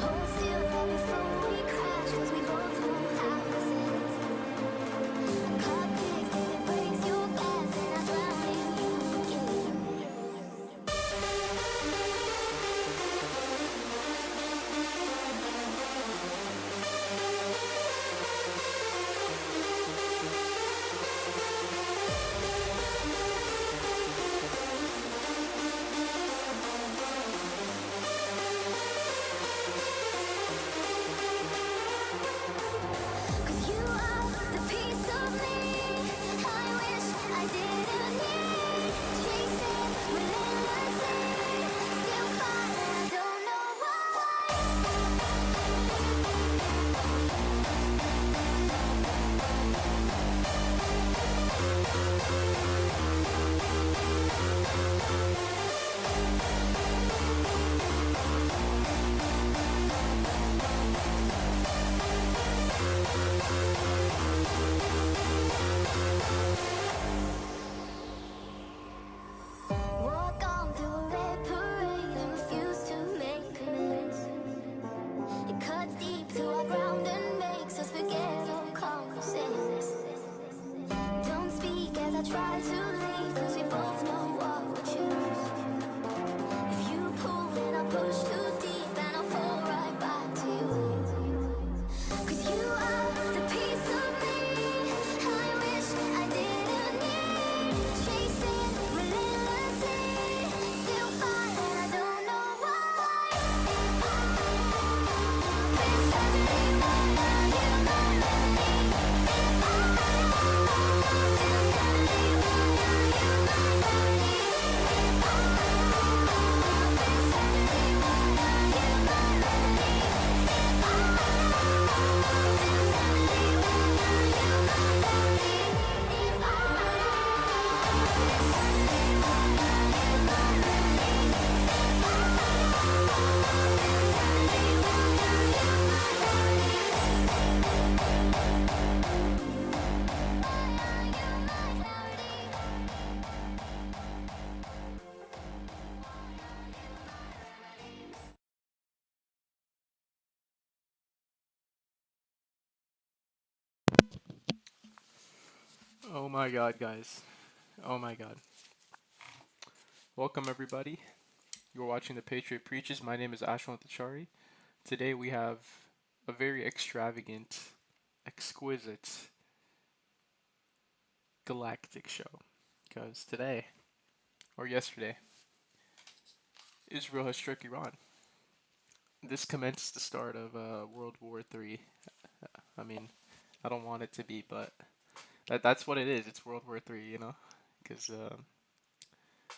Hold still right before we crash, 'cause we both know how this ends. A clock ticks till it breaks your glass, and I drown in you again. Cause you are the piece of me I wish I didn't need. Chasing relentlessly, still fighting, I don't know why. Walk on through a red parade and refuse to make amends. It cuts deep through our ground and makes us forget all common sense. Don't speak as I try to leave, 'cause we both know what we choose. If you pull, then I'll push too deep and I'll fall right back to you. 'Cause you are the piece of me I wish I didn't need. Chasing relentlessly, still fighting, I don't know why. Been struggling, why are you my remedy? Still struggling, why are you my remedy? Been struggling, why are you my remedy? Oh my god, guys. Oh my god. Welcome, everybody. You're watching the Patriot Preaches. My name is Ashwant Achari. Today we have a very extravagant, exquisite, galactic show. Because today, or yesterday, Israel has struck Iran. This commenced the start of World War III. I mean, I don't want it to be, but that's what it is. It's World War III, you know? Because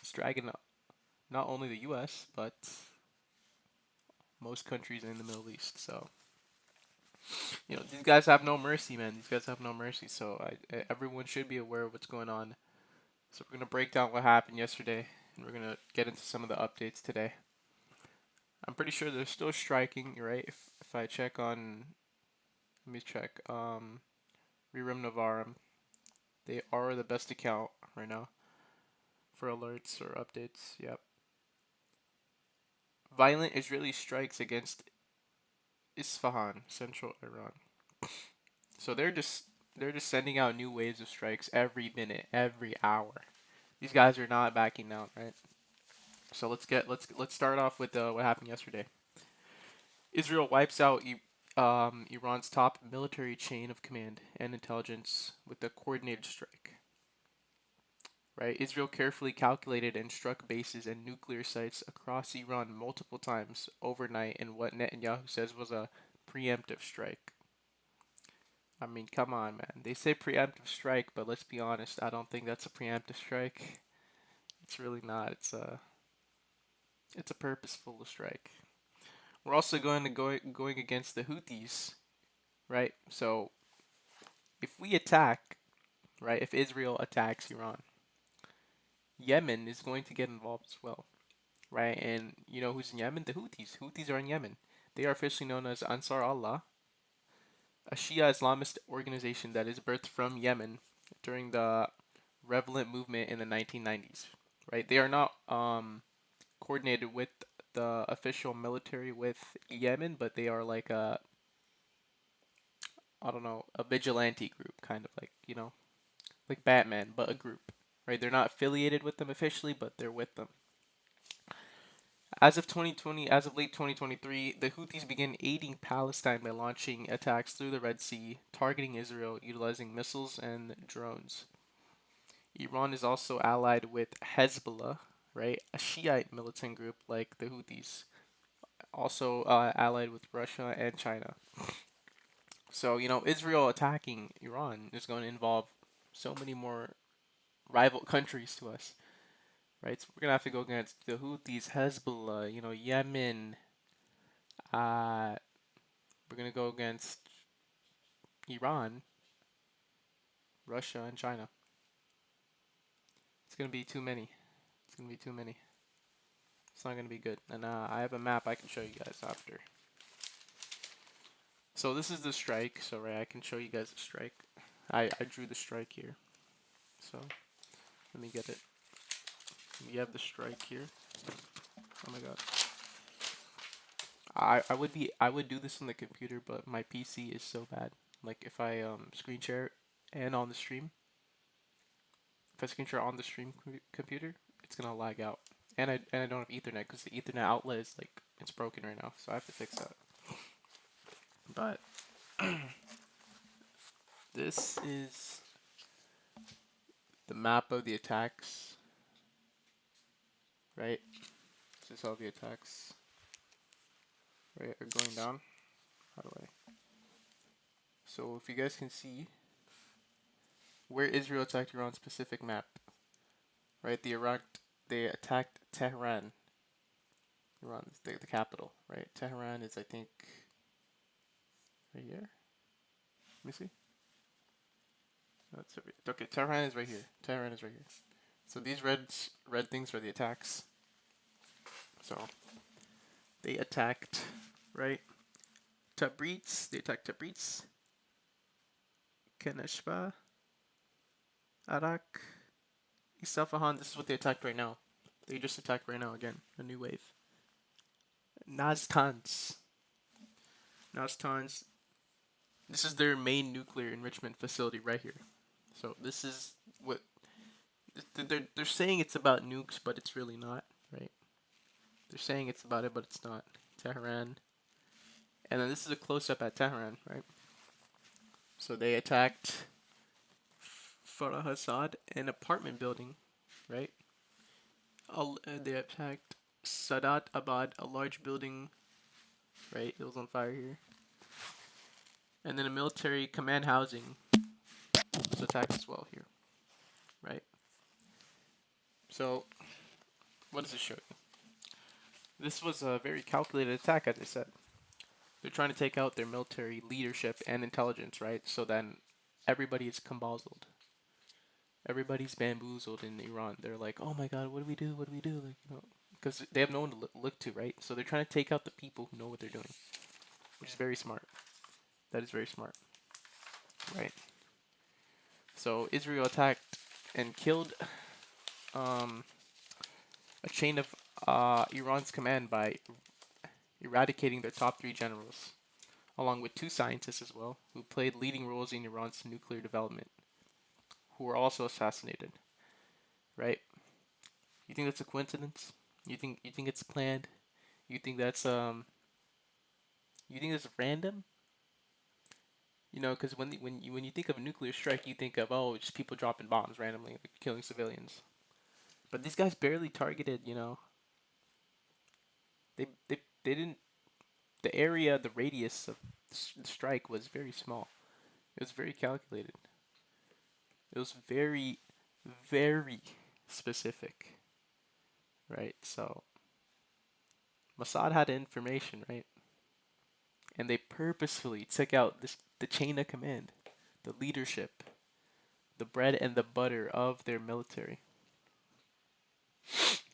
it's dragging not only the US, but most countries in the Middle East. So, these guys have no mercy, man. These guys have no mercy. So, everyone should be aware of what's going on. So, we're going to break down what happened yesterday, and we're going to get into some of the updates today. I'm pretty sure they're still striking, right? If I check on, let me check, Rerum Novarum, they are the best account right now for alerts or updates. Yep. Violent Israeli strikes against Isfahan, central Iran. So they're just sending out new waves of strikes every minute, every hour. These guys are not backing down, right? So let's start off with what happened yesterday. Israel wipes out Iran's top military chain of command and intelligence with a coordinated strike. Right? Israel carefully calculated and struck bases and nuclear sites across Iran multiple times overnight in what Netanyahu says was a preemptive strike. I mean, come on, man. They say preemptive strike, but let's be honest. I don't think that's a preemptive strike. It's really not. It's a purposeful strike. We're also going against the Houthis, right? So if we attack, right? If Israel attacks Iran, Yemen is going to get involved as well, right? And you know who's in Yemen? The Houthis. Houthis are in Yemen. They are officially known as Ansar Allah, a Shia Islamist organization that is birthed from Yemen during the Revolt movement in the 1990s. Right? They are not coordinated with the official military with Yemen, but they are like a, I don't know, a vigilante group, kind of like, like Batman, but a group, right? They're not affiliated with them officially, but they're with them. As of late 2023, the Houthis began aiding Palestine by launching attacks through the Red Sea, targeting Israel utilizing missiles and drones. Iran is also allied with Hezbollah, right? A Shiite militant group like the Houthis, also allied with Russia and China. So, Israel attacking Iran is going to involve so many more rival countries to us, right? So we're going to have to go against the Houthis, Hezbollah, Yemen. Uh, we're going to go against Iran, Russia, and China. It's going to be too many. It's going to be too many. It's not going to be good. And I have a map I can show you guys after. So this is the strike. So, right, I can show you guys the strike. I drew the strike here. So, let me get it. We have the strike here. Oh my god. I would do this on the computer, but my PC is so bad. Like if I screen share and on the stream, if I screen share on the stream computer, it's gonna lag out. And I don't have Ethernet because the Ethernet outlet is like it's broken right now, so I have to fix that. But this is the map of the attacks, right? This is how the attacks, right, are going down. How do I? So if you guys can see where Israel attacked Iran's Pacific map, right? They attacked Tehran, Iran, the capital, right? Tehran is, I think, right here. Let me see. That's okay. Tehran is right here. Tehran is right here. So these red things are the attacks. So they attacked, right? Tabriz. They attacked Tabriz, Keneshba, Arak, Isfahan. This is what they attacked right now. They just attacked right now again. A new wave. Natanz. Natanz. This is their main nuclear enrichment facility right here. So this is what they're saying it's about nukes, but it's really not, right? They're saying it's about it, but it's not. Tehran. And then this is a close-up at Tehran, right? So they attacked Farah Hassad, an apartment building, right? They attacked Sadat Abad, a large building, right? It was on fire here. And then a military command housing was attacked as well here, right? So, what does it show you? This was a very calculated attack, as I said. They're trying to take out their military leadership and intelligence, right? So then everybody is bamboozled. Everybody's bamboozled in Iran. They're like, oh my god, what do we do? What do we do? Like, because they have no one to look to, right? So they're trying to take out the people who know what they're doing, which is very smart. That is very smart, right? So Israel attacked and killed a chain of Iran's command by eradicating their top 3 generals, along with 2 scientists as well, who played leading roles in Iran's nuclear development, who were also assassinated. Right? You think that's a coincidence? You think it's planned? You think that's random? Because when you think of a nuclear strike, you think of, oh, just people dropping bombs randomly, like killing civilians. But these guys barely targeted. They didn't. The area, the radius of the strike was very small. It was very calculated. It was very, very specific, right? So Mossad had information, right? And they purposefully took out the chain of command, the leadership, the bread and the butter of their military.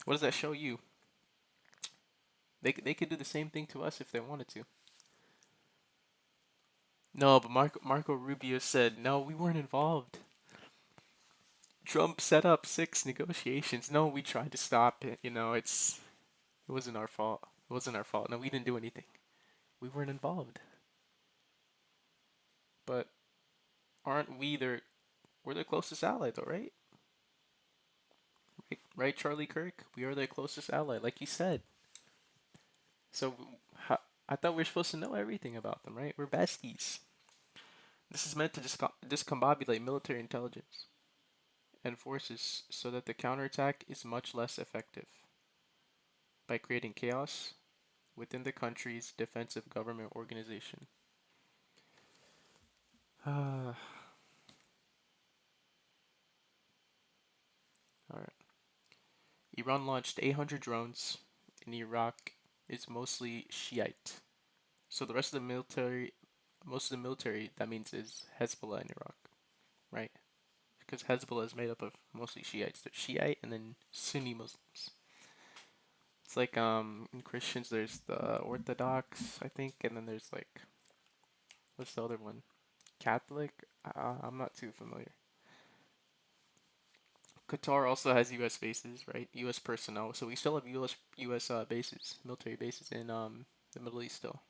What does that show you? They could do the same thing to us if they wanted to. No, but Marco Rubio said, no, we weren't involved. Trump set up 6 negotiations. No, we tried to stop it. It wasn't our fault. It wasn't our fault. No, we didn't do anything. We weren't involved. But aren't we their we're their closest ally though, right? Right, Charlie Kirk? We are their closest ally, like you said. So I thought we were supposed to know everything about them, right? We're besties. This is meant to discombobulate military intelligence and forces so that the counterattack is much less effective by creating chaos within the country's defensive government organization. All right. Iran launched 800 drones in Iraq is mostly Shiite. So the rest of the military, most of the military, that means is Hezbollah in Iraq, right? Because Hezbollah is made up of mostly Shiites. There's Shiite and then Sunni Muslims. It's like in Christians there's the Orthodox, I think, and then there's like what's the other one? Catholic? I'm not too familiar. Qatar also has U.S. bases, right? U.S. personnel. So we still have U.S. Bases, military bases in the Middle East still,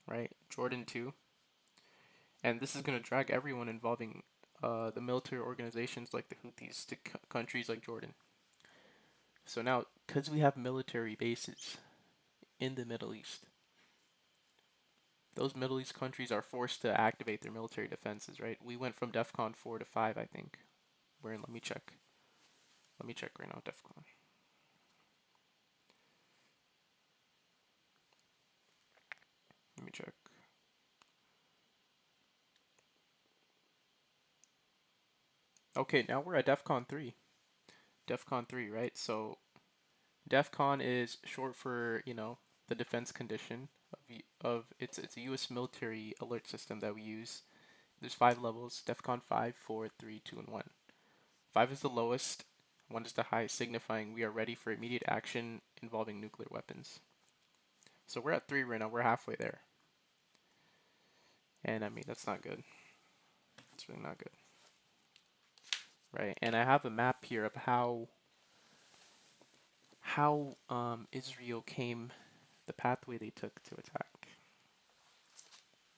right? Jordan too. And this is gonna drag everyone involving the military organizations like the Houthis to countries like Jordan. So now, because we have military bases in the Middle East, those Middle East countries are forced to activate their military defenses, right? We went from DEFCON 4 to 5, I think. We're in, let me check. Let me check right now, DEFCON. Let me check. Okay, now we're at DEFCON 3. DEFCON 3, right? So DEFCON is short for, the defense condition of it's a US military alert system that we use. There's 5 levels: DEFCON 5, 4, 3, 2, and 1. 5 is the lowest, 1 is the highest, signifying we are ready for immediate action involving nuclear weapons. So we're at 3 right now, we're halfway there. And I mean, that's not good. It's really not good. Right? And I have a map here of how Israel came, the pathway they took to attack.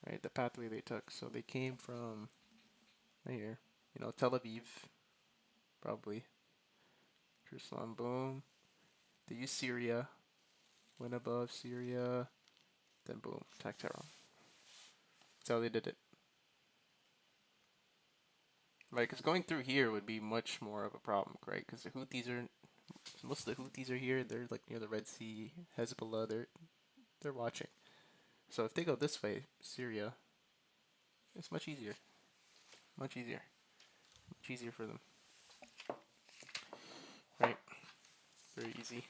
Right? The pathway they took. So they came from right here, Tel Aviv, probably. Jerusalem, boom. They used Syria, went above Syria, then boom, attack Tehran. That's how they did it. Right, because going through here would be much more of a problem, right? Because the Houthis are, most of the Houthis are here. They're like near the Red Sea. Hezbollah, they're watching. So if they go this way, Syria, it's much easier. Much easier. Much easier for them. Right? Very easy.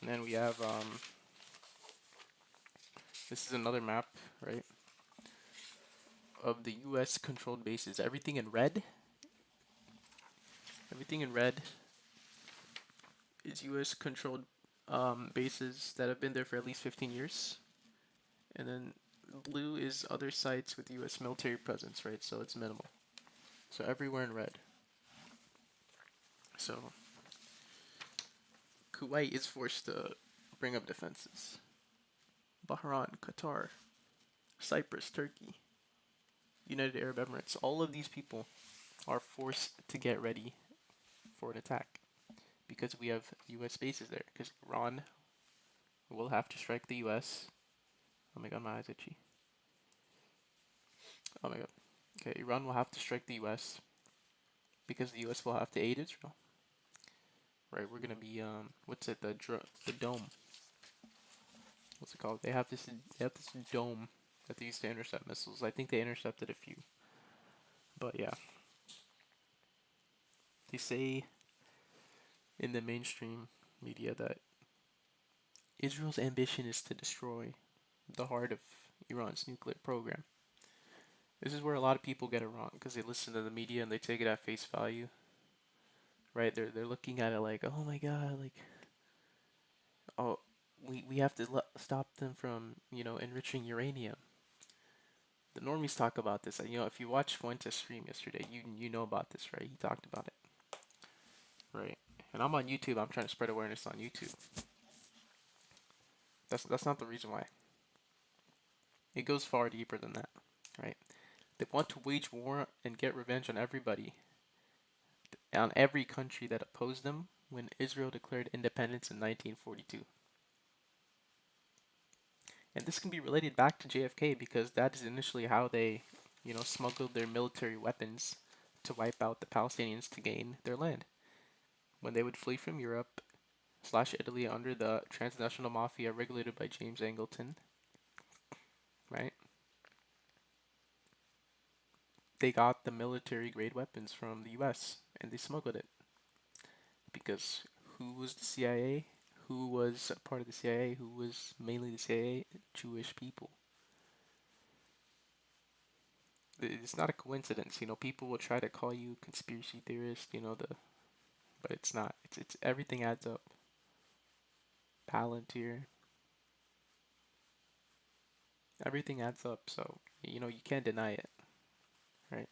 And then we have this is another map, right? Of the US controlled bases. Everything in red. Everything in red is US controlled bases that have been there for at least 15 years. And then blue is other sites with US military presence, right? So it's minimal. So everywhere in red. So Kuwait is forced to bring up defenses. Bahrain, Qatar, Cyprus, Turkey, United Arab Emirates, all of these people are forced to get ready for an attack because we have US bases there. Because Iran will have to strike the US. Oh my god, my eyes itchy. Oh my god. Okay, Iran will have to strike the US because the US will have to aid Israel. Right, we're gonna be what's it, the dome. What's it called? They have this dome that they used to intercept missiles. I think they intercepted a few. But yeah. They say in the mainstream media that Israel's ambition is to destroy the heart of Iran's nuclear program. This is where a lot of people get it wrong because they listen to the media and they take it at face value. Right? They're looking at it like, oh my god, like, oh, we have to stop them from enriching uranium. The normies talk about this. If you watched Fuentes stream yesterday, you know about this, right? He talked about it, right? And I'm on YouTube. I'm trying to spread awareness on YouTube. That's not the reason why. It goes far deeper than that, right? They want to wage war and get revenge on everybody, on every country that opposed them when Israel declared independence in 1942. And this can be related back to JFK because that is initially how they, smuggled their military weapons to wipe out the Palestinians to gain their land. When they would flee from Europe / Italy under the transnational mafia regulated by James Angleton, right? They got the military grade weapons from the US and they smuggled it because who was the CIA? Who was a part of the CIA? Who was mainly the CIA? Jewish people. It's not a coincidence, people will try to call you conspiracy theorist, but it's not. It's everything adds up. Palantir, everything adds up, so you can't deny it, right?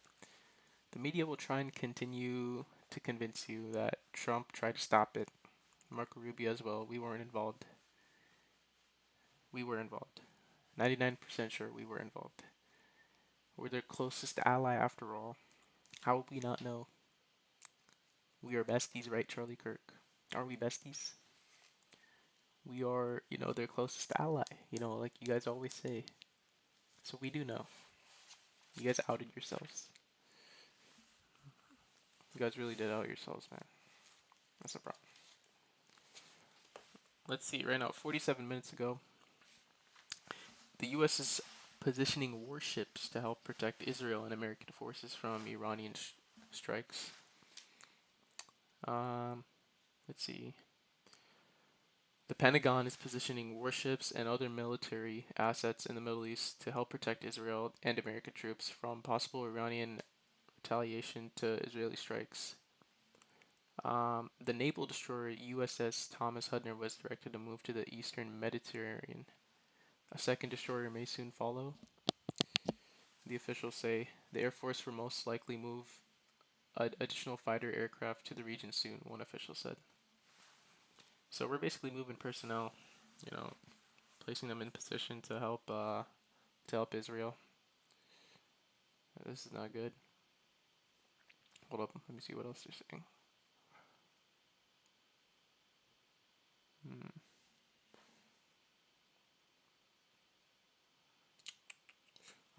The media will try and continue to convince you that Trump tried to stop it. Marco Rubio as well. We weren't involved. We were involved. 99% sure we were involved. We're their closest ally after all. How would we not know? We are besties, right, Charlie Kirk? Are we besties? We are, their closest ally, like you guys always say. So we do know. You guys outed yourselves. You guys really did out yourselves, man. That's a problem. Let's see, right now, 47 minutes ago, the U.S. is positioning warships to help protect Israel and American forces from Iranian strikes. Let's see. The Pentagon is positioning warships and other military assets in the Middle East to help protect Israel and American troops from possible Iranian retaliation to Israeli strikes. The naval destroyer USS Thomas Hudner was directed to move to the eastern Mediterranean. A second destroyer may soon follow. The officials say the Air Force will most likely move additional fighter aircraft to the region soon, one official said. So we're basically moving personnel, placing them in position to help Israel. This is not good. Hold up, let me see what else they're saying.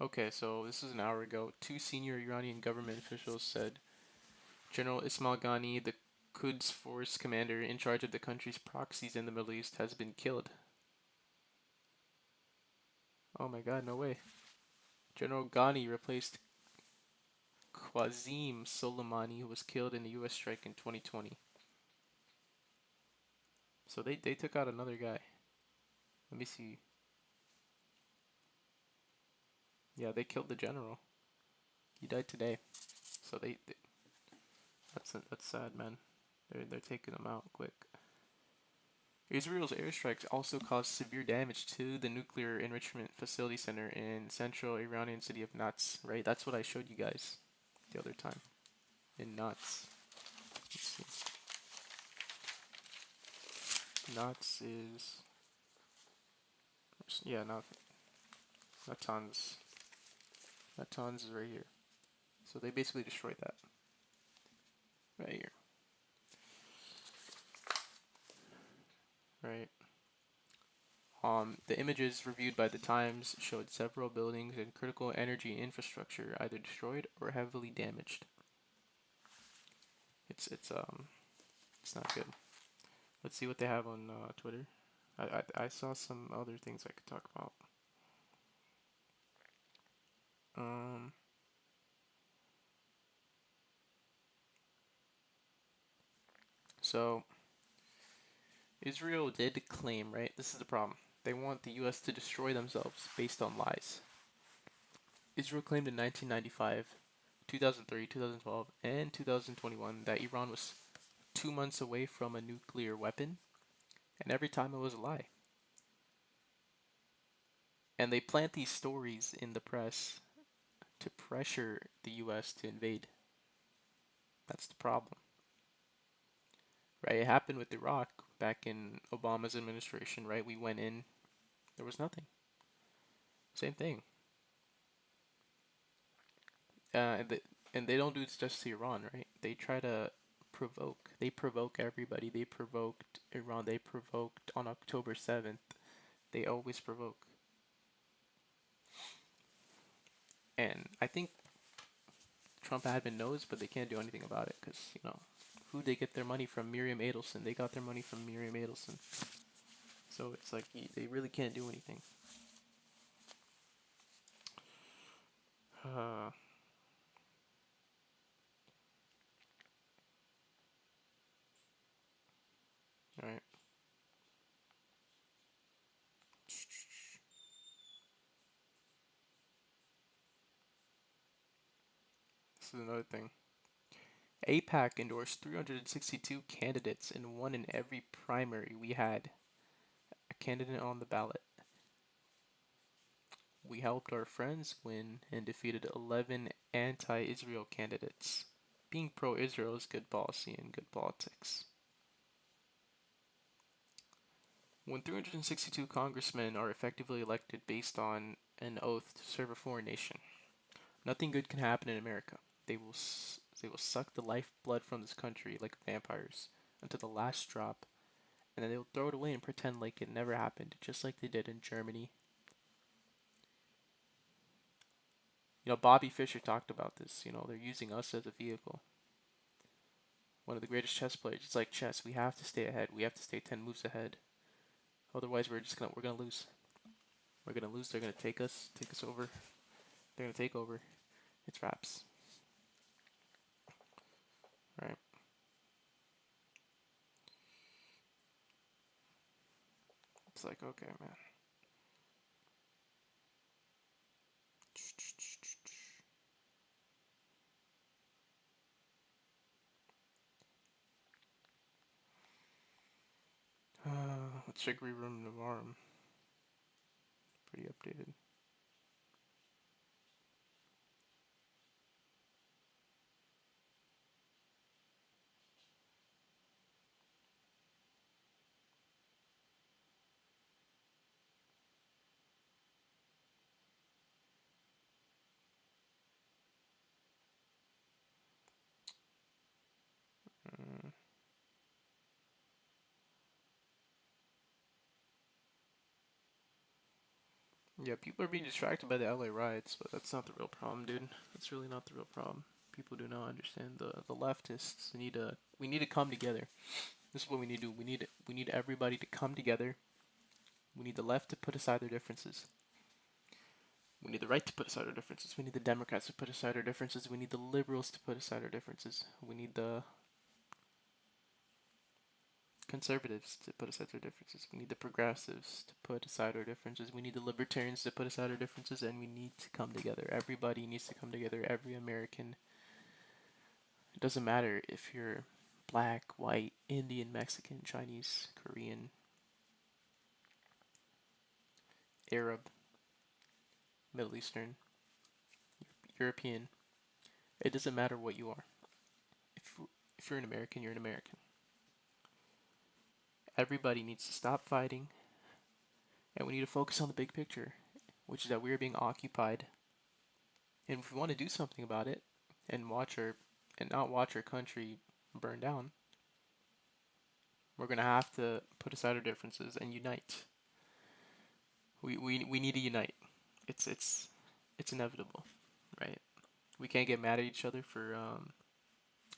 Okay, so this is an hour ago. 2 senior Iranian government officials said General Ismail Ghani, the Quds Force commander in charge of the country's proxies in the Middle East, has been killed. Oh my god, no way. General Ghani replaced Qasem Soleimani, who was killed in a US strike in 2020. So they took out another guy. Let me see. Yeah, they killed the general. He died today. So that's sad, man. They're taking him out quick. Israel's airstrikes also caused severe damage to the nuclear enrichment facility center in central Iranian city of Nats, right? That's what I showed you guys the other time. In Nats. Let's see. Nats is... Yeah, Natanz. Natanz is right here. So they basically destroyed that. Right here. Right. The images reviewed by the Times showed several buildings and critical energy infrastructure either destroyed or heavily damaged. It's not good. Let's see what they have on Twitter. I saw some other things I could talk about. So Israel did claim, right? This is the problem. They want the U.S. to destroy themselves based on lies. Israel claimed in 1995, 2003, 2012, and 2021 that Iran was 2 months away from a nuclear weapon, and every time it was a lie. And they plant these stories in the press to pressure the US to invade. That's the problem. right? It happened with Iraq back in Obama's administration, right? We went in, there was nothing. Same thing. And they don't do this just to Iran, right? They try to provoke. They provoke everybody. They provoked Iran. They provoked on October 7th. They always provoke. And I think Trump admin knows, but they can't do anything about it because, who they get their money from? Miriam Adelson. They got their money from Miriam Adelson. So it's like they really can't do anything. Uh, all right. This is another thing. APAC endorsed 362 candidates and won in every primary. We had a candidate on the ballot. We helped our friends win and defeated 11 anti-Israel candidates. Being pro-Israel is good policy and good politics. When 362 congressmen are effectively elected based on an oath to serve a foreign nation, nothing good can happen in America. They will suck the lifeblood from this country like vampires until the last drop, and then they will throw it away and pretend like it never happened, just like they did in Germany. Bobby Fischer talked about this. They're using us as a vehicle. One of the greatest chess players. It's like chess. We have to stay ahead. We have to stay 10 moves ahead. Otherwise, we're gonna lose. We're gonna lose. They're gonna take us over. They're gonna take over. It's wraps. All right. It's like, okay, man. Let's check Reroom Navarum. Pretty updated. Uh, yeah, people are being distracted by the LA riots, but that's not the real problem, dude. That's really not the real problem. People do not understand the leftists. We need to come together. This is what we need to do. We need everybody to come together. We need the left to put aside their differences. We need the right to put aside our differences. We need the Democrats to put aside our differences. We need the liberals to put aside our differences. We need the conservatives to put aside their differences. We need the progressives to put aside our differences. We need the libertarians to put aside our differences, and we need to come together. Everybody needs to come together. Every American. It doesn't matter if you're black, white, Indian, Mexican, Chinese, Korean, Arab, Middle Eastern, European. It doesn't matter what you are. If you're an American, you're an American. Everybody needs to stop fighting, and we need to focus on the big picture, which is that we are being occupied. And if we want to do something about it, and not watch our country burn down, we're gonna have to put aside our differences and unite. We need to unite. It's inevitable, right? We can't get mad at each other for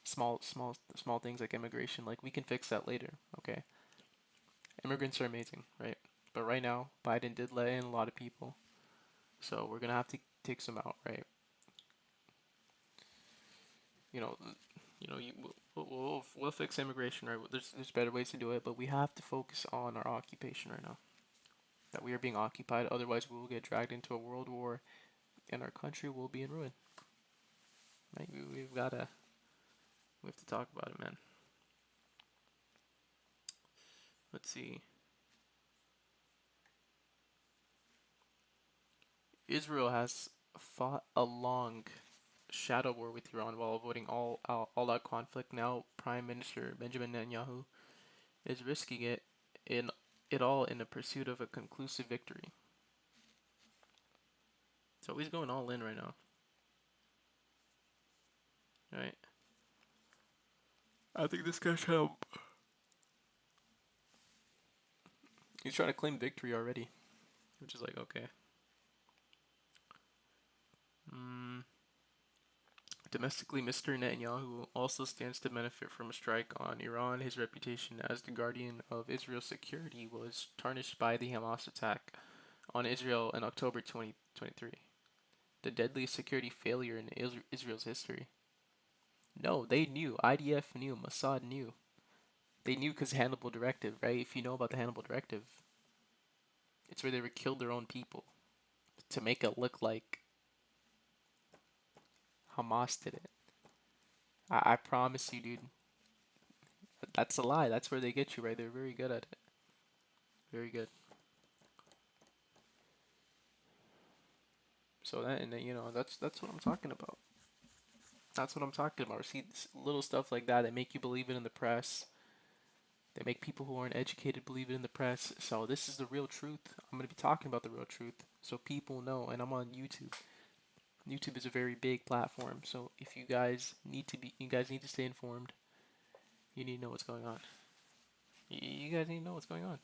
small things like immigration. Like, we can fix that later, okay? Immigrants are amazing, right? But right now, Biden did let in a lot of people, so we're gonna have to take some out, right? You know, we'll fix immigration, right? There's better ways to do it, but we have to focus on our occupation right now. That we are being occupied, otherwise we will get dragged into a world war, and our country will be in ruin. Right? We have to talk about it, man. Let's see. Israel has fought a long shadow war with Iran while avoiding all-out conflict. Now, Prime Minister Benjamin Netanyahu is risking in it all in the pursuit of a conclusive victory. So he's going all in right now, right? I think this guy's he's trying to claim victory already, which is like okay. Mm. Domestically, Mr. Netanyahu also stands to benefit from a strike on Iran. His reputation as the guardian of Israel's security was tarnished by the Hamas attack on Israel in October 2023, the deadliest security failure in Israel's history. No, they knew. IDF knew. Mossad knew. They knew because Hannibal Directive, right? If you know about the Hannibal Directive, it's where they would kill their own people to make it look like Hamas did it. I promise you, dude. That's a lie. That's where they get you, right? They're very good at it. Very good. So that, and then, that's what I'm talking about. That's what I'm talking about. See, little stuff like that make you believe it in the press. They make people who aren't educated believe it in the press. So this is the real truth. I'm gonna be talking about the real truth, so people know. And I'm on YouTube. YouTube is a very big platform. So if you guys need to stay informed. You need to know what's going on. You guys need to know what's going on.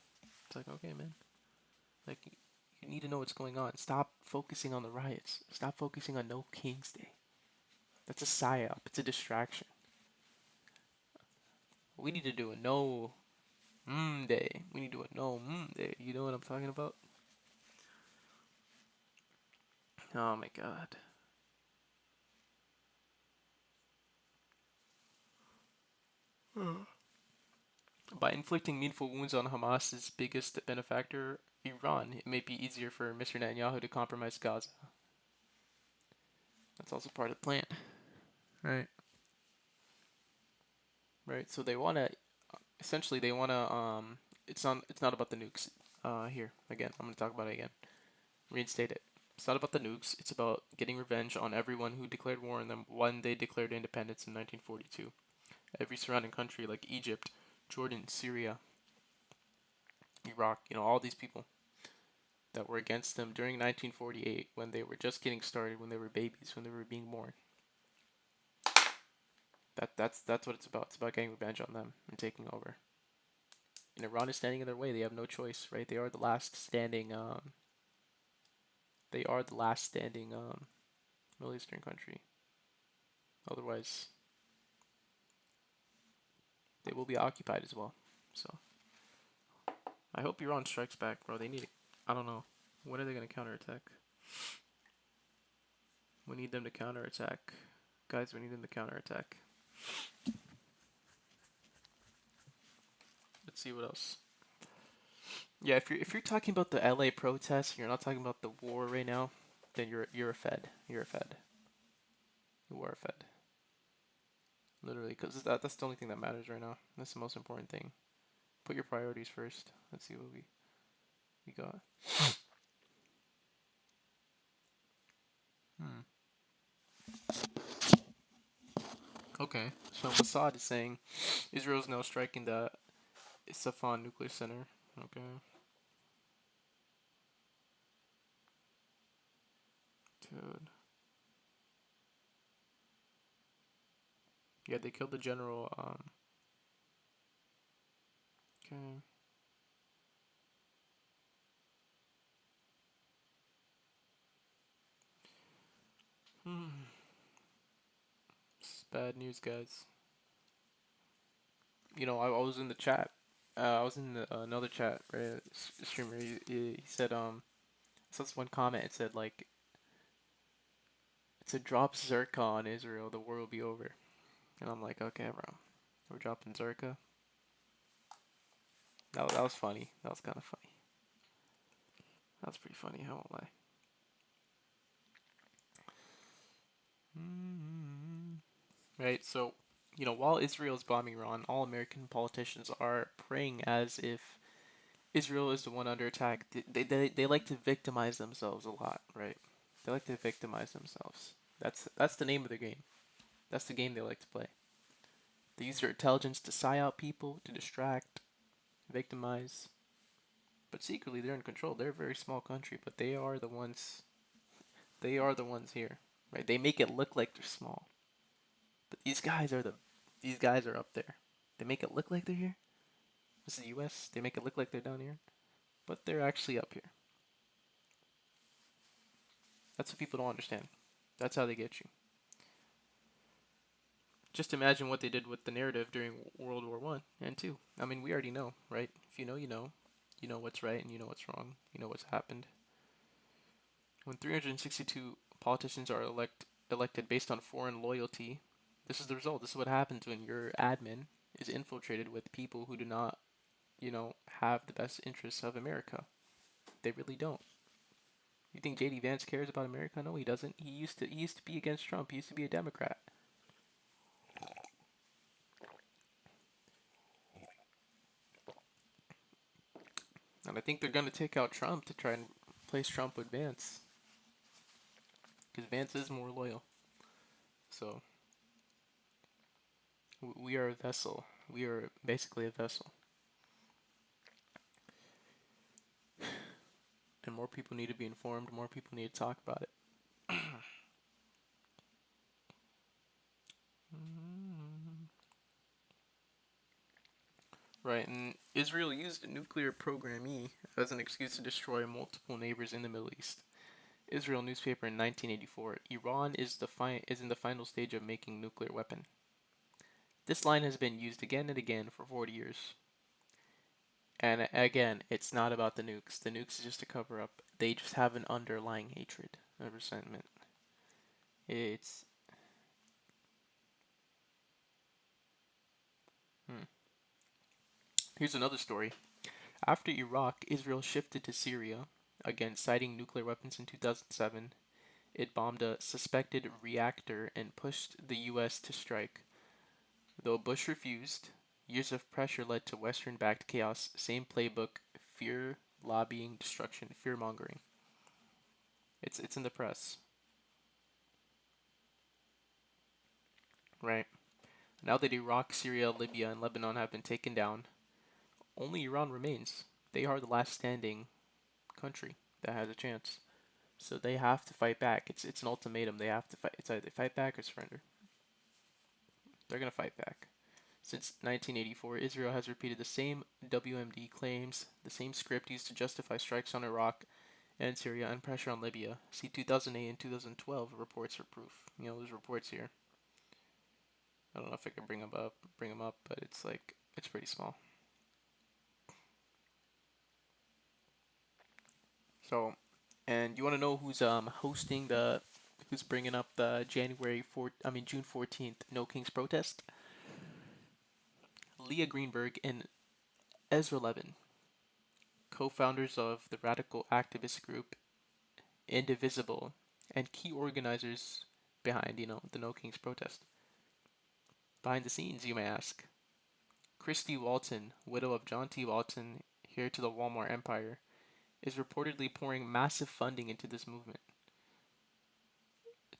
It's like, okay, man. Like, you need to know what's going on. Stop focusing on the riots. Stop focusing on No King's Day. That's a psyop. It's a distraction. We need to do a No Day. We need to do a No Day. You know what I'm talking about? Oh my god. By inflicting meaningful wounds on Hamas's biggest benefactor, Iran, it may be easier for Mr. Netanyahu to compromise Gaza. That's also part of the plan. Right. Right. So they want to essentially they want to it's not about the nukes. Here again, I'm going to talk about it again. Reinstate it. It's not about the nukes. It's about getting revenge on everyone who declared war on them when they declared independence in 1942. Every surrounding country like Egypt, Jordan, Syria, Iraq, all these people that were against them during 1948 when they were just getting started, when they were babies, when they were being born. That's what it's about. It's about getting revenge on them and taking over. And Iran is standing in their way. They have no choice, right? They are the last standing. They are the last standing Middle Eastern country. Otherwise, they will be occupied as well. So I hope Iran strikes back, bro. They need it. I don't know. When are they gonna counterattack? We need them to counterattack, guys. We need them to counterattack. Let's see what else. Yeah, if you're talking about the LA protests, and you're not talking about the war right now, then you're a Fed. You're a Fed. You are a Fed. Literally, because that's the only thing that matters right now. That's the most important thing. Put your priorities first. Let's see what we got. Hmm. Okay, so Mossad is saying Israel's now striking the Safan nuclear center. Okay. Dude. Yeah, they killed the general. Okay. Hmm. It's bad news, guys. I was in the chat. I was in another chat, right? Streamer. He said, so that's one comment. It said like, it said drop Zerka on Israel, the war will be over. And I'm like, okay, bro, we're dropping Zerka. That was funny. That was kind of funny. That's pretty funny. I won't lie. Right. So, while Israel is bombing Iran, all American politicians are praying as if Israel is the one under attack. They like to victimize themselves a lot, right? They like to victimize themselves. That's the name of the game. That's the game they like to play. They use their intelligence to psy out people, to distract, victimize. But secretly, they're in control. They're a very small country, but they are the ones. They are the ones here, right? They make it look like they're small, but these guys are the. These guys are up there. They make it look like they're here. This is the U.S. They make it look like they're down here, but they're actually up here. That's what people don't understand. That's how they get you. Just imagine what they did with the narrative during World War One and Two. I mean, we already know, right? If you know, you know. You know what's right and you know what's wrong. You know what's happened. When 362 politicians are elected based on foreign loyalty, this is the result. This is what happens when your admin is infiltrated with people who do not, have the best interests of America. They really don't. You think JD Vance cares about America? No, he doesn't. He used to be against Trump. He used to be a Democrat. And I think they're going to take out Trump to try and place Trump with Vance. Because Vance is more loyal. So we are a vessel. We are basically a vessel. And more people need to be informed. More people need to talk about it. Right, and Israel used a nuclear program E as an excuse to destroy multiple neighbors in the Middle East. Israel newspaper in 1984. Iran is in the final stage of making nuclear weapon. This line has been used again and again for 40 years. And again, it's not about the nukes. The nukes is just a cover up. They just have an underlying hatred, a resentment. It's hmm. Here's another story. After Iraq, Israel shifted to Syria, again citing nuclear weapons in 2007. It bombed a suspected reactor and pushed the US to strike. Though Bush refused, years of pressure led to Western backed chaos. Same playbook: fear, lobbying, destruction, fear mongering. It's in the press, right? Now that Iraq, Syria, Libya, and Lebanon have been taken down, only Iran remains. They are the last standing country that has a chance. So they have to fight back. It's an ultimatum. They have to fight. It's either they fight back or surrender. They're gonna fight back. Since 1984, Israel has repeated the same WMD claims, the same script used to justify strikes on Iraq and Syria and pressure on Libya. See 2008 and 2012 reports for proof. There's reports here. I don't know if I can bring them up, but it's like it's pretty small. So, and you want to know who's bringing up the June 14th No Kings protest? Leah Greenberg and Ezra Levin, co-founders of the radical activist group Indivisible, and key organizers behind, the No Kings protest. Behind the scenes, you may ask. Christy Walton, widow of John T. Walton, heir to the Walmart empire, is reportedly pouring massive funding into this movement.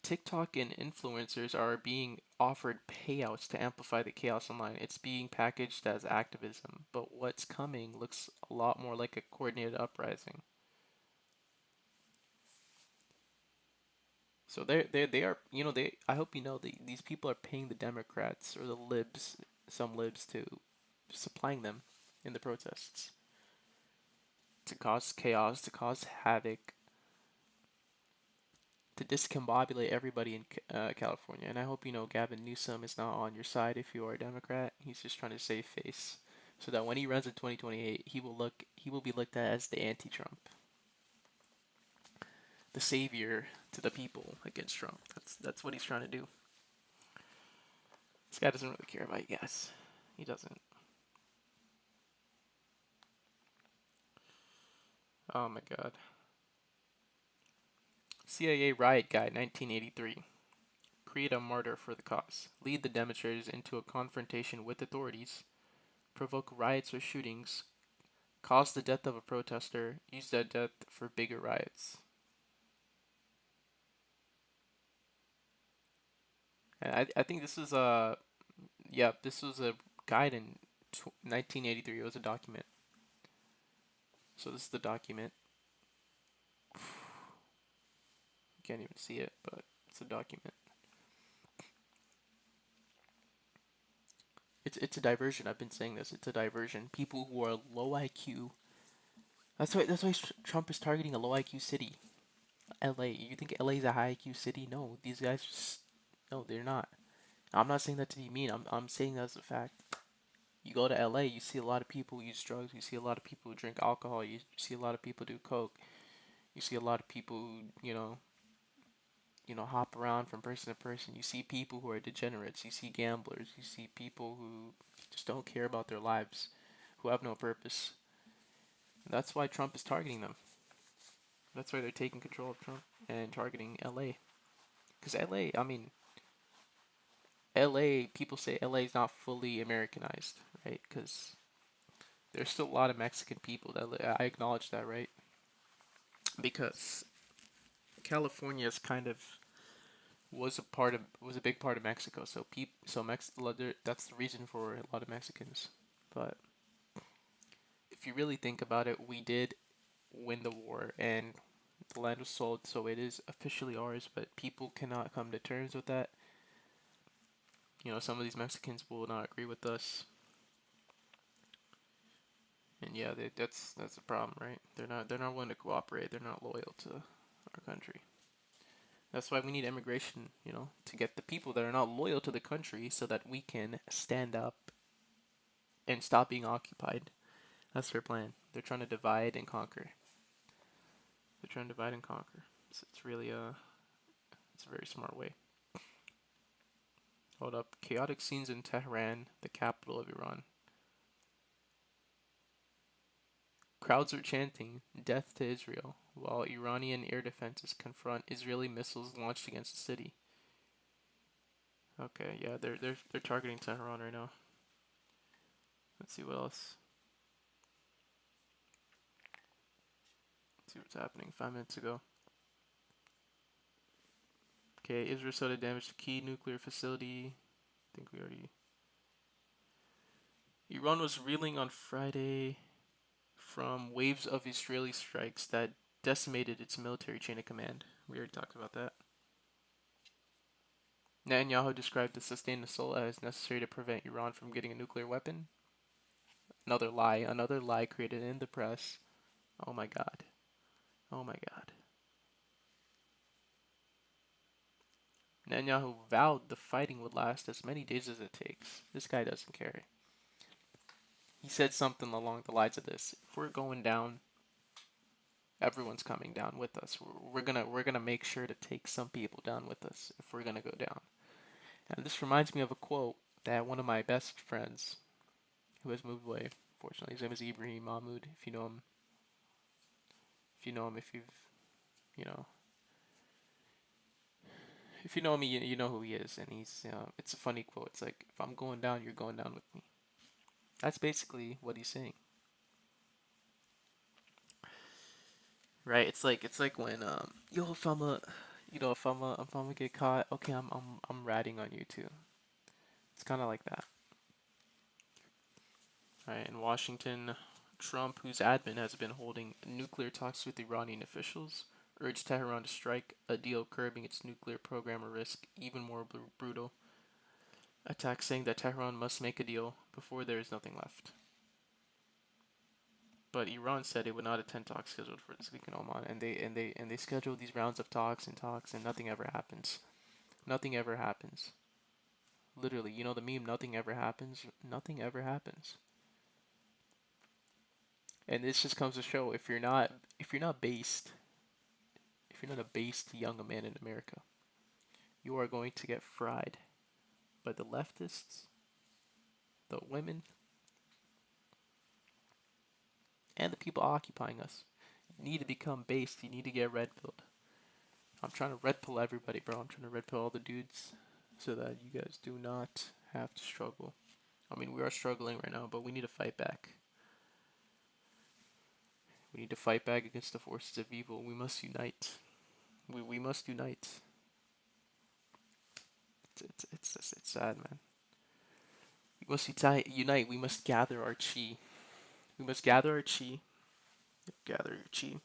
TikTok and influencers are being offered payouts to amplify the chaos online. It's being packaged as activism, but what's coming looks a lot more like a coordinated uprising. So they are, they I hope these people are paying the Democrats or the libs, some libs, to supplying them in the protests to cause chaos, to cause havoc, to discombobulate everybody in California. And I hope Gavin Newsom is not on your side if you are a Democrat. He's just trying to save face, so that when he runs in 2028, he will be looked at as the anti-Trump, the savior to the people against Trump. That's what he's trying to do. This guy doesn't really care about you guys. He doesn't. Oh my god. CIA riot guide 1983. Create a martyr for the cause. Lead the demonstrators into a confrontation with authorities. Provoke riots or shootings. Cause the death of a protester. Use that death for bigger riots. And I think this is this was a guide in 1983. It was a document. So this is the document. You can't even see it, but it's a document. It's a diversion. I've been saying this. It's a diversion. People who are low IQ. That's why Trump is targeting a low IQ city. LA. You think LA is a high IQ city? No, these guys just no, they're not. I'm not saying that to be mean. I'm saying that as a fact. You go to LA, you see a lot of people use drugs. You see a lot of people who drink alcohol. You see a lot of people do coke. You see a lot of people who hop around from person to person. You see people who are degenerates. You see gamblers. You see people who just don't care about their lives, who have no purpose. And that's why Trump is targeting them. That's why they're taking control of Trump and targeting LA. Because LA, I mean, LA, people say LA is not fully Americanized, right? Because there's still a lot of Mexican people that I acknowledge that, right? Because California is kind of was a big part of Mexico. That's the reason for a lot of Mexicans. But if you really think about it, we did win the war and the land was sold, so it is officially ours, but people cannot come to terms with that. Some of these Mexicans will not agree with us. And yeah, that's the problem, right? They're not willing to cooperate. They're not loyal to our country. That's why we need immigration, to get the people that are not loyal to the country so that we can stand up and stop being occupied. That's their plan. They're trying to divide and conquer. They're trying to divide and conquer. It's really it's a very smart way. Hold up. Chaotic scenes in Tehran, the capital of Iran. Crowds are chanting "Death to Israel" while Iranian air defenses confront Israeli missiles launched against the city. Okay, yeah, they're targeting Tehran right now. Let's see what else. Let's see what's happening 5 minutes ago. Okay, Israel sudden damage to key nuclear facility. I think we already. Iran was reeling on Friday from waves of Israeli strikes that decimated its military chain of command. We already talked about that. Netanyahu described the sustained assault as necessary to prevent Iran from getting a nuclear weapon. Another lie created in the press. Oh my god. Oh my god. Netanyahu vowed the fighting would last as many days as it takes. This guy doesn't care. He said something along the lines of this: if we're going down, everyone's coming down with us. We're gonna make sure to take some people down with us if we're gonna go down. And this reminds me of a quote that one of my best friends, who has moved away, fortunately, his name is Ibrahim Mahmoud. If you know him, if you've, you know, if you know me, you know who he is, and it's a funny quote. It's like, if I'm going down, you're going down with me. That's basically what he's saying, right? It's like when yo, if I'm a get caught, okay, I'm ratting on you too. It's kind of like that, right? In Washington, Trump, whose admin has been holding nuclear talks with Iranian officials, urged Tehran to strike a deal curbing its nuclear program or risk even more brutal attacks, saying that Tehran must make a deal before there is nothing left. But Iran said it would not attend talks scheduled for this week in Oman, and they scheduled these rounds of talks, and nothing ever happens. Nothing ever happens. Literally, the meme, nothing ever happens. Nothing ever happens. And this just comes to show, if you're not based, if you're not a based young man in America, you are going to get fried by the leftists, the women, and the people occupying us. You need to become based. You need to get red pilled. I'm trying to red pill everybody, bro. I'm trying to red pill all the dudes so that you guys do not have to struggle. I mean, we are struggling right now, but we need to fight back. We need to fight back against the forces of evil. We must unite. We must unite. It's sad, man. We must unite. We must gather our chi. We must gather our chi. Gather your chi,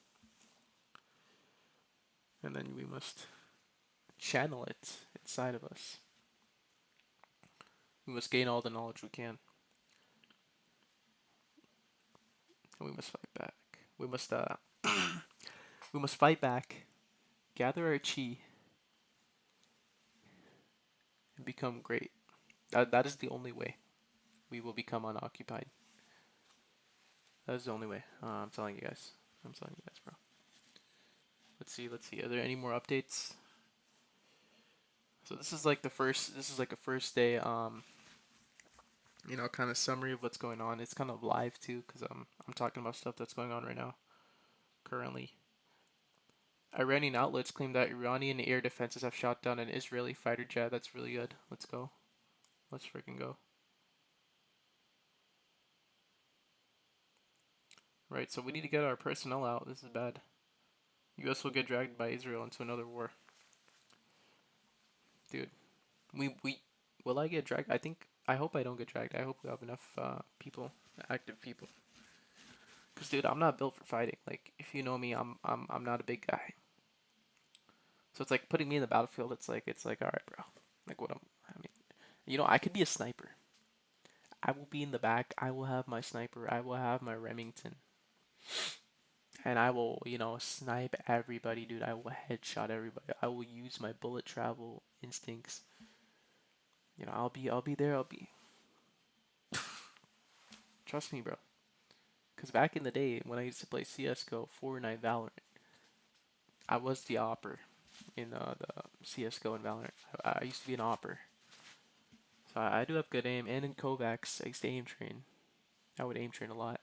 and then we must channel it inside of us. We must gain all the knowledge we can, and we must fight back. We must we must fight back. Gather our chi and become great. That is the only way we will become unoccupied. That is the only way. I'm telling you guys. I'm telling you guys, bro. Let's see. Let's see. Are there any more updates? So this is like the first. This is like a first day. Kind of summary of what's going on. It's kind of live too, cause I'm talking about stuff that's going on right now, currently. Iranian outlets claim that Iranian air defenses have shot down an Israeli fighter jet. That's really good. Let's go. Let's freaking go. Right. So we need to get our personnel out. This is bad. U.S. will get dragged by Israel into another war. Dude, we will I get dragged? I hope I don't get dragged. I hope we have enough people, active people. Cause dude, I'm not built for fighting. Like if you know me, I'm not a big guy. So it's like putting me in the battlefield. It's like all right, bro. Like I mean, I could be a sniper. I will be in the back. I will have my sniper. I will have my Remington. And I will, snipe everybody, dude. I will headshot everybody. I will use my bullet travel instincts. I'll be there. Trust me, bro. Cause back in the day when I used to play CS:GO, Fortnite, Valorant, I was the opper in the CS:GO and Valorant. I used to be an opper, so I do have good aim. And in Kovacs, I used to aim train. I would aim train a lot.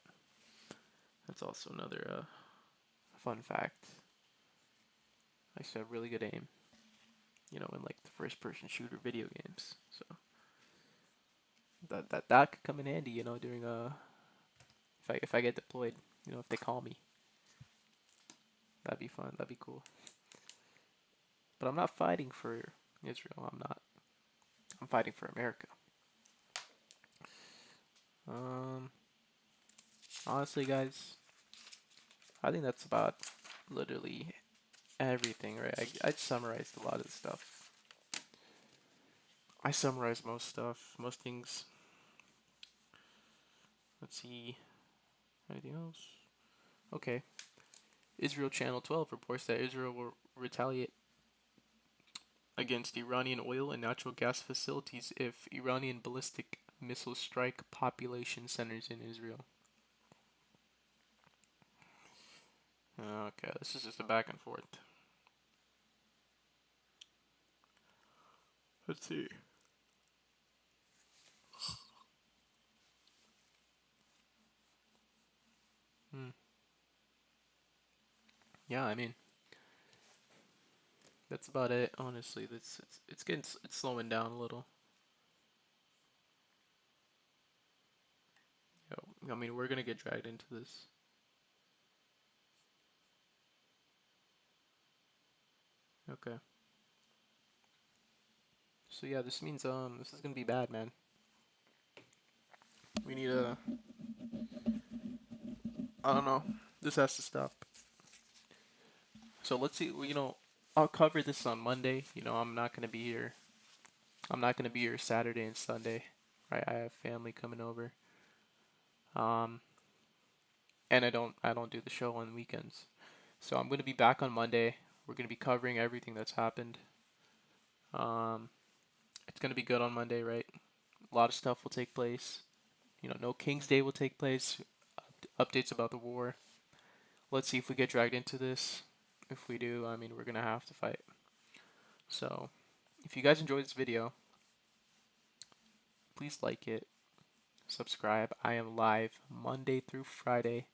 That's also another fun fact. I used to have really good aim. In like the first-person shooter video games. So that could come in handy. During if I get deployed. If they call me, that'd be fun. That'd be cool. But I'm not fighting for Israel. I'm not. I'm fighting for America. Um, Honestly, guys, I think that's about literally everything, right? I summarized a lot of stuff. I summarized most stuff, most things. Let's see. Anything else? Okay. Israel Channel 12 reports that Israel will retaliate against Iranian oil and natural gas facilities if Iranian ballistic missiles strike population centers in Israel. Okay, this is just a back and forth. Let's see. Hmm. Yeah, I mean, that's about it. Honestly, it's slowing down a little. I mean, we're gonna get dragged into this. Okay. So yeah, this means this is gonna be bad, man. We need a. I don't know. This has to stop. So let's see. I'll cover this on Monday. I'm not gonna be here. I'm not gonna be here Saturday and Sunday. Right? I have family coming over. Um, and I don't do the show on weekends. So I'm gonna be back on Monday. We're gonna be covering everything that's happened. Um, it's gonna be good on Monday, right? A lot of stuff will take place. No King's Day will take place. Updates about the war. Let's see if we get dragged into this. If we do, I mean, we're gonna have to fight. So, if you guys enjoyed this video, please like it, subscribe. I am live Monday through Friday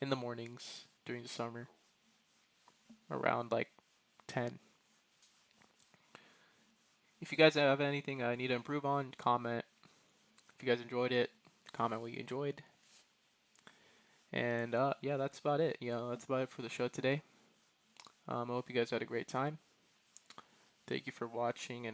in the mornings during the summer around like 10. If you guys have anything I need to improve on, comment. If you guys enjoyed it, comment what you enjoyed. And yeah, that's about it. That's about it for the show today. I hope you guys had a great time. Thank you for watching and